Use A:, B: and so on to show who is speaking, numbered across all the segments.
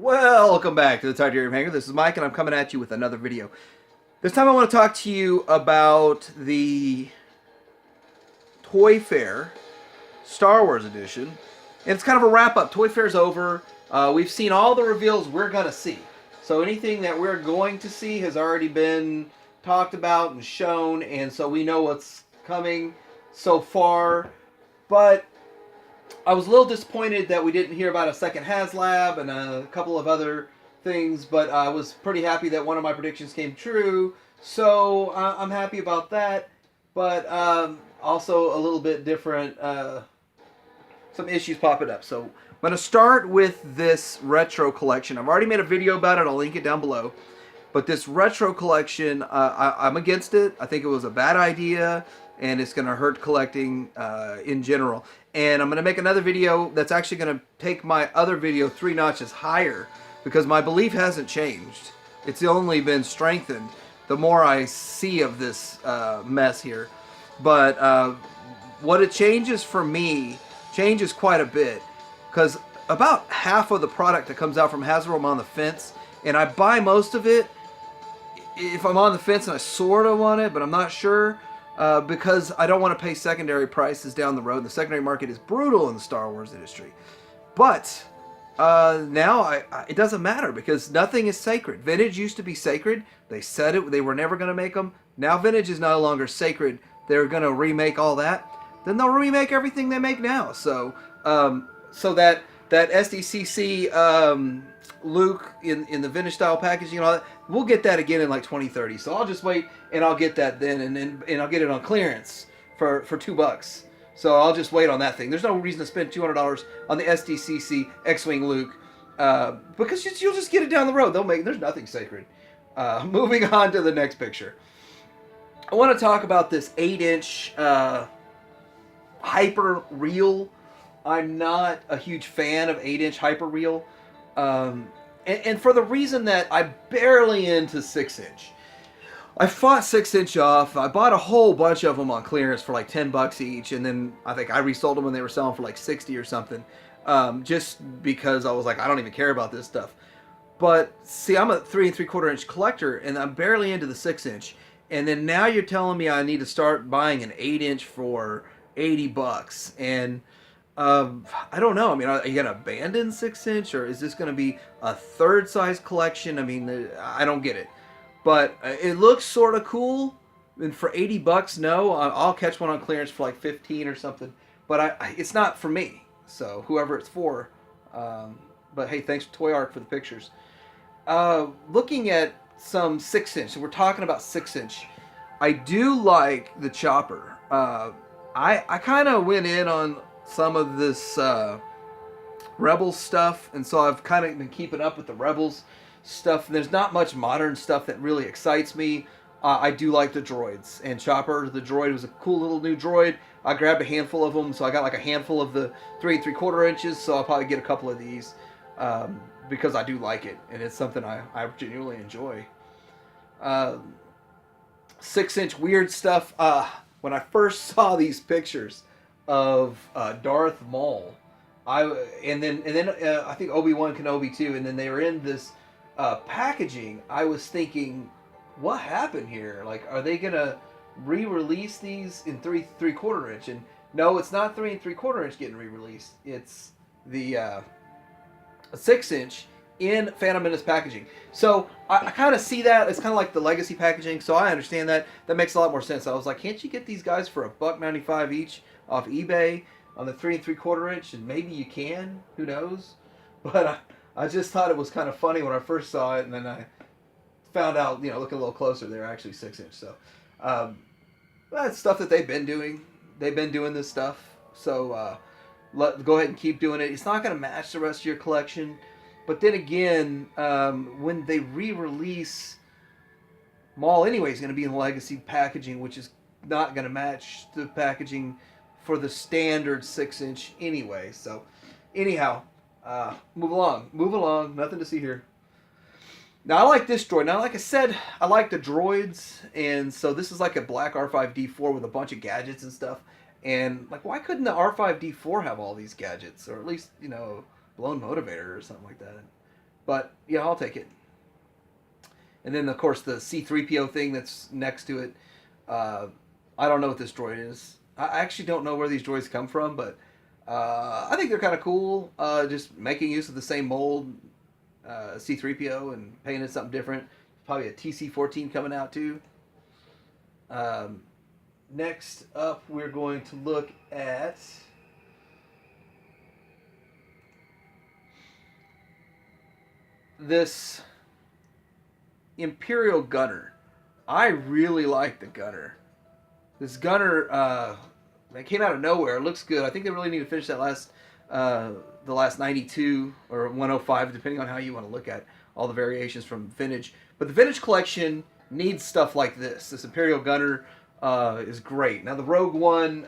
A: Welcome back to the Titanium Hanger. This is Mike, and I'm coming at you with another video. This time I want to talk to you about the Toyfair Star Wars edition. And it's kind of a wrap-up. Toyfair's over. We've seen all the reveals we're going to see. So anything that we're going to see has already been talked about and shown, and so we know what's coming so far. But I was a little disappointed that we didn't hear about a second HasLab and a couple of other things, but I was pretty happy that one of my predictions came true. So I'm happy about that, but also a little bit different, some issues popping up. So I'm going to start with this retro collection. I've already made a video about it. I'll link it down below. But this retro collection, I'm against it. I think it was a bad idea, and it's going to hurt collecting in general. And I'm going to make another video that's actually going to take my other video 3 notches higher, because my belief hasn't changed. It's only been strengthened the more I see of this mess here. But what it changes for me changes quite a bit, because about half of the product that comes out from Hasbro I'm on the fence, and I buy most of it if I'm on the fence and I sort of want it, but I'm not sure. Because I don't want to pay secondary prices down the road. The secondary market is brutal in the Star Wars industry. But now it doesn't matter, because nothing is sacred. Vintage used to be sacred. They said it. They were never going to make them. Now vintage is no longer sacred. They're going to remake all that. Then they'll remake everything they make now. So that SDCC Luke in the vintage style packaging and all that, we'll get that again in like 2030. So I'll just wait and I'll get that then, and I'll get it on clearance for $2. So I'll just wait on that thing. There's no reason to spend $200 on the SDCC X-Wing Luke, because you'll just get it down the road. There's nothing sacred. Moving on to the next picture. I want to talk about this 8-inch hyper reel. I'm not a huge fan of 8-inch hyper reel. And for the reason that I'm barely into 6-inch. I fought 6-inch off. I bought a whole bunch of them on clearance for like $10 each, and then I think I resold them when they were selling for like 60 or something, just because I was like, I don't even care about this stuff. But see, I'm a 3 3/4 inch collector, and I'm barely into the 6-inch. And then now you're telling me I need to start buying an 8-inch for $80, and I don't know. I mean, are you going to abandon 6-inch, or is this going to be a third size collection? I mean, I don't get it. But it looks sort of cool. And for $80, no. I'll catch one on clearance for like 15 or something. But it's not for me. So whoever it's for. But hey, thanks to Toy Art for the pictures. Looking at some 6-inch. So we're talking about 6-inch. I do like the chopper. I kind of went in on some of this Rebels stuff, and so I've kind of been keeping up with the Rebels stuff. There's not much modern stuff that really excites me. I do like the droids, and Chopper the droid was a cool little new droid. I grabbed a handful of them, so I got like a handful of the 3 3/4 inches, so I'll probably get a couple of these, because I do like it, and it's something I genuinely enjoy. 6-inch weird stuff. When I first saw these pictures of Darth Maul, and then I think Obi-Wan Kenobi too, and then they were in this packaging. I was thinking, what happened here? Like, are they gonna re-release these in 3 3/4 inch? And no, it's not 3 3/4 inch getting re-released. It's the 6-inch in Phantom Menace packaging. So I kind of see that. It's kind of like the legacy packaging, so I understand that. That makes a lot more sense. I was like, can't you get these guys for $1.95 each off eBay on the 3 3/4 inch? And maybe you can. Who knows? But I just thought it was kind of funny when I first saw it, and then I found out, looking a little closer, they're actually 6-inch. So that's stuff that they've been doing. They've been doing this stuff. So go ahead and keep doing it. It's not going to match the rest of your collection. But then again, when they re-release Maul anyway, is going to be in legacy packaging, which is not going to match the packaging for the standard 6-inch anyway. So anyhow, move along. Nothing to see here. Now I like this droid. Now, like I said, I like the droids, and so this is like a black R5D4 with a bunch of gadgets and stuff. And like, why couldn't the R5D4 have all these gadgets, or at least blown motivator or something like that? But yeah, I'll take it. And then of course the C3PO thing that's next to it. Uh, I don't know what this droid is. I actually don't know where these droids come from, but I think they're kind of cool. Just making use of the same mold, C3PO, and painting something different. Probably a TC14 coming out too. Um, Next up, we're going to look at this Imperial Gunner. I really like the Gunner. This Gunner, it came out of nowhere. It looks good. I think they really need to finish that the last 92 or 105, depending on how you want to look at all the variations from Vintage. But the Vintage collection needs stuff like this. This Imperial Gunner is great. Now the Rogue One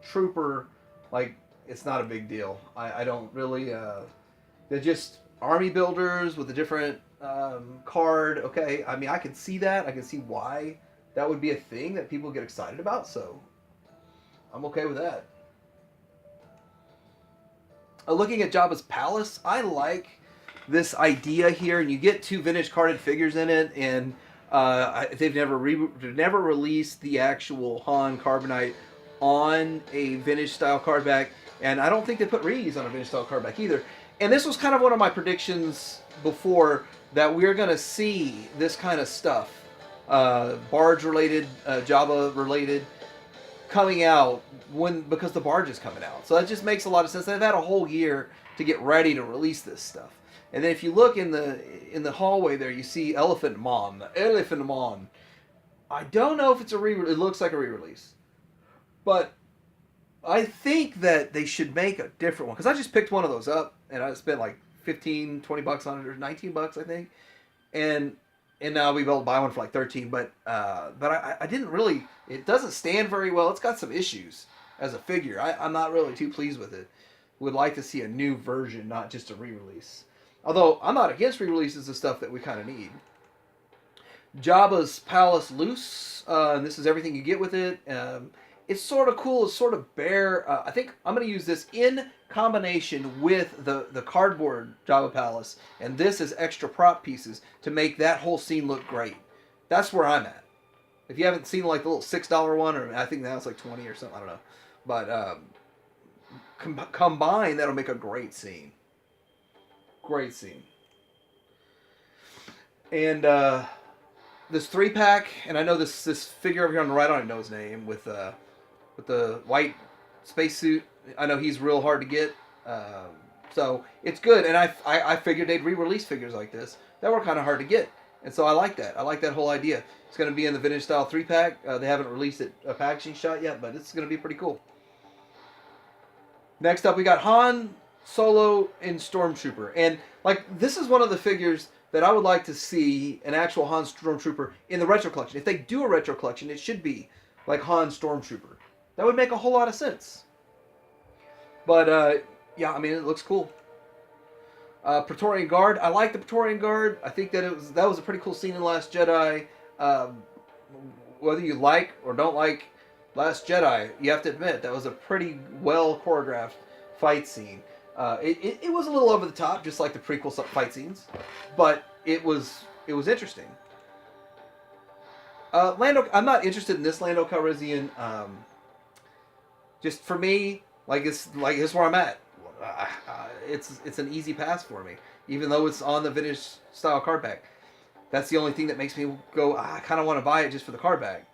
A: Trooper, like, it's not a big deal. I don't really. They're just army builders with a different card. Okay, I mean, I can see that. I can see why that would be a thing that people get excited about. So I'm okay with that. Looking at Jabba's palace, I like this idea here, and you get two vintage carded figures in it, and they've never released the actual Han Carbonite on a vintage style card back, and I don't think they put Rees on a vintage style card back either. And this was kind of one of my predictions before, that we're going to see this kind of stuff, barge related, Jabba related, coming out because the barge is coming out. So that just makes a lot of sense. They've had a whole year to get ready to release this stuff. And then if you look in the hallway there, you see Elephant Mon. Elephant Mon. I don't know if it's a re-release. It looks like a re-release. But I think that they should make a different one. Because I just picked one of those up, and I spent like 15, 20 bucks on it, or 19 bucks, I think. And now I'll be able to buy one for like 13. But I didn't really... It doesn't stand very well. It's got some issues as a figure. I'm not really too pleased with it. Would like to see a new version, not just a re-release. Although, I'm not against re-releases of stuff that we kind of need. Jabba's Palace Loose. And this is everything you get with it. It's sort of cool. It's sort of bare. I think I'm going to use this in combination with the cardboard Jabba Palace. And this is extra prop pieces to make that whole scene look great. That's where I'm at. If you haven't seen like the little $6 one, or I think now it's like 20 or something, I don't know. But combined, that'll make a great scene. Great scene. And this 3-pack, and I know this figure over here on the right, I don't even know his name, with the white spacesuit. I know he's real hard to get. So it's good, and I figured they'd re-release figures like this that were kind of hard to get. And so I like that. I like that whole idea. It's going to be in the vintage style 3-pack. They haven't released a packaging shot yet, but it's going to be pretty cool. Next up, we got Han, Solo, and Stormtrooper. And like, this is one of the figures that I would like to see an actual Han Stormtrooper in the retro collection. If they do a retro collection, it should be like Han Stormtrooper. That would make a whole lot of sense. But yeah, I mean, it looks cool. Praetorian Guard. I like the Praetorian Guard. I think that that was a pretty cool scene in Last Jedi. Whether you like or don't like Last Jedi, you have to admit that was a pretty well choreographed fight scene. It was a little over the top, just like the prequel fight scenes, but it was interesting. Lando, I'm not interested in this Lando Calrissian. Just for me, it's where I'm at. It's an easy pass for me, even though it's on the vintage style card back. That's the only thing that makes me go, I kind of want to buy it just for the card back.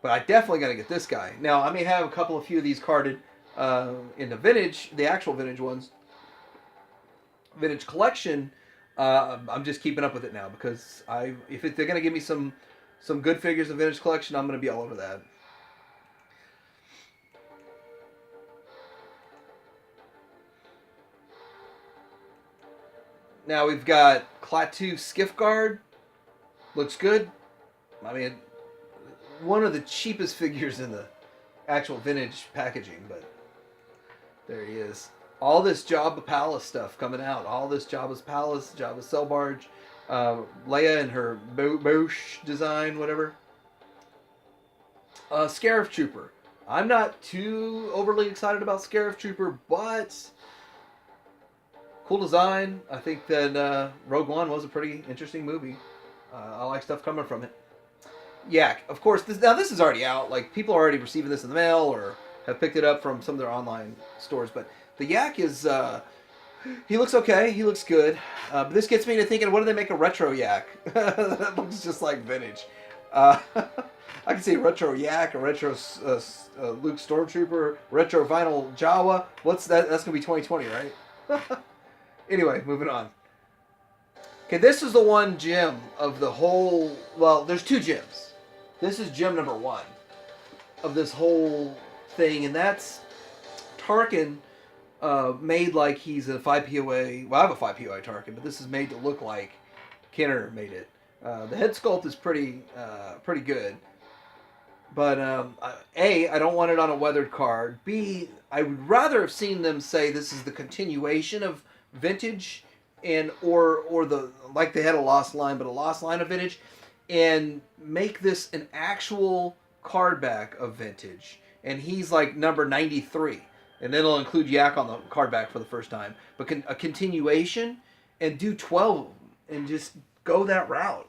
A: But I definitely got to get this guy. Now, I may have a few of these carded in the vintage, the actual vintage ones. Vintage collection, I'm just keeping up with it now, because if they're going to give me some good figures of vintage collection, I'm going to be all over that. Now we've got Klaatu Skiff Guard. Looks good. I mean, one of the cheapest figures in the actual vintage packaging, but there he is. All this Jabba Palace stuff coming out. All this Jabba's Palace, Jabba's Cell Barge, Leia and her Bouche design, whatever. Scarif Trooper. I'm not too overly excited about Scarif Trooper, but Cool design. I think that Rogue One was a pretty interesting movie. I like stuff coming from it. Yak, of course. This is already out. Like, people are already receiving this in the mail or have picked it up from some of their online stores. But the Yak is, he looks okay. He looks good. But this gets me to thinking, what do they make a retro Yak? That looks just like vintage. I can see a retro Yak, a retro Luke Stormtrooper, retro vinyl Jawa. What's that? That's going to be 2020, right? Anyway, moving on. Okay, this is the one gym of the whole... Well, there's two gyms. This is gym number one of this whole thing, and that's Tarkin made like he's a 5POA... Well, I have a 5POA Tarkin, but this is made to look like Kenner made it. The head sculpt is pretty good. But, A, I don't want it on a weathered card. B, I would rather have seen them say this is the continuation of vintage, and or the like they had a lost line, but a lost line of vintage, and make this an actual card back of vintage. And he's like number 93, and then it'll include Yak on the card back for the first time. But a continuation, and do 12 of them, and just go that route.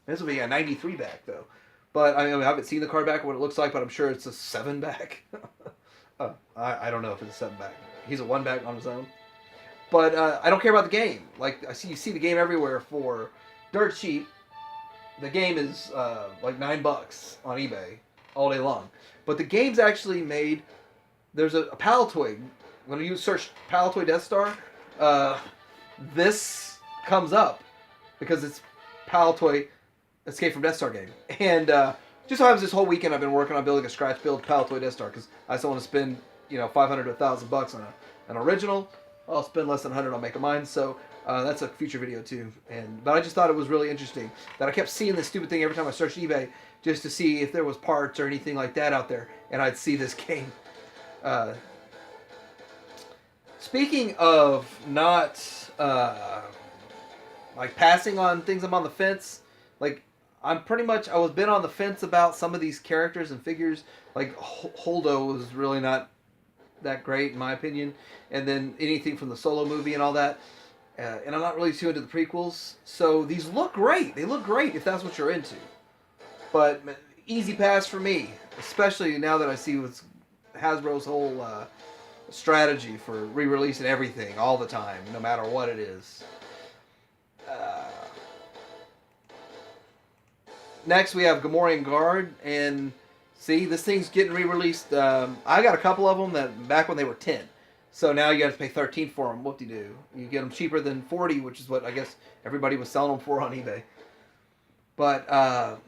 A: This will be a 93 back though. But I haven't seen the card back, what it looks like, but I'm sure it's a 7 back. I don't know if it's a 7 back. He's a 1 back on his own. But I don't care about the game. Like, you see the game everywhere for dirt cheap. The game is like $9 on eBay all day long. But the game's actually made. There's a Palatoy. When you search Palatoy Death Star, this comes up because it's Palatoy Escape from Death Star game. And just so happens this whole weekend I've been working on building a scratch build Palatoy Death Star because I still want to spend $500 to $1,000 on an original. I'll spend less than 100 on making mine, so that's a future video too. But I just thought it was really interesting that I kept seeing this stupid thing every time I searched eBay just to see if there was parts or anything like that out there, and I'd see this game. Speaking of not like passing on things, I'm on the fence. Like, I was been on the fence about some of these characters and figures. Like Holdo was really not that great in my opinion, and then anything from the Solo movie and all that, and I'm not really too into the prequels, so these look great. They look great if that's what you're into, but easy pass for me, especially now that I see what's Hasbro's whole strategy for re-releasing everything all the time, no matter what it is. Next we have Gamorrean Guard, and see, this thing's getting re-released. I got a couple of them that back when they were 10. So now you have to pay 13 for them. Whoop-de-doo. You get them cheaper than 40, which is what I guess everybody was selling them for on eBay. But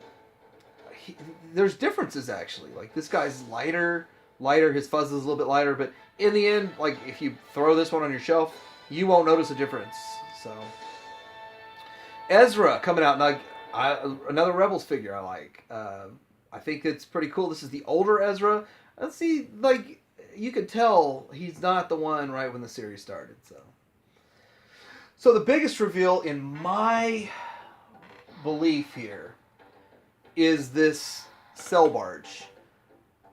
A: there's differences, actually. Like, this guy's lighter. His fuzz is a little bit lighter. But in the end, like, if you throw this one on your shelf, you won't notice a difference. So, Ezra coming out. Now, another Rebels figure I like. I think it's pretty cool. This is the older Ezra. Let's see, like, you could tell he's not the one right when the series started. So the biggest reveal in my belief here is this cell barge.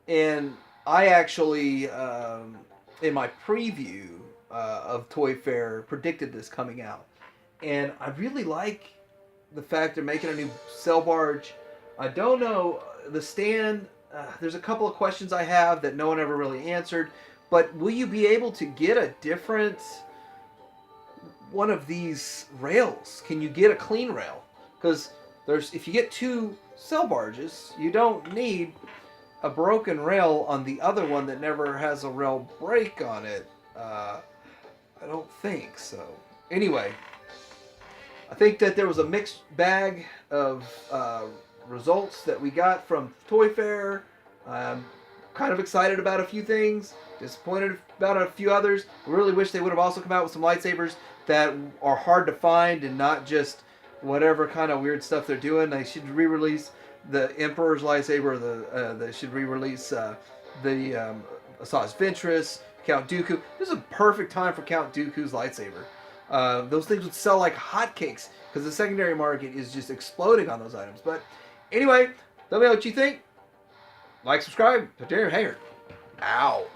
A: And I actually, in my preview of Toyfair, predicted this coming out. And I really like the fact they're making a new cell barge. I don't know, the stand, there's a couple of questions I have that no one ever really answered, but will you be able to get a different one of these rails? Can you get a clean rail? Because if you get two cell barges, you don't need a broken rail on the other one that never has a rail break on it. I don't think so. Anyway, I think that there was a mixed bag of results that we got from Toyfair. I'm kind of excited about a few things, disappointed about a few others. I really wish they would have also come out with some lightsabers that are hard to find and not just whatever kind of weird stuff they're doing. They should re-release the Emperor's lightsaber. They should re-release the Asajj Ventress, Count Dooku. This is a perfect time for Count Dooku's lightsaber. Those things would sell like hotcakes because the secondary market is just exploding on those items. But anyway, let me know what you think. Like, subscribe. Tatooine Hanger. Out.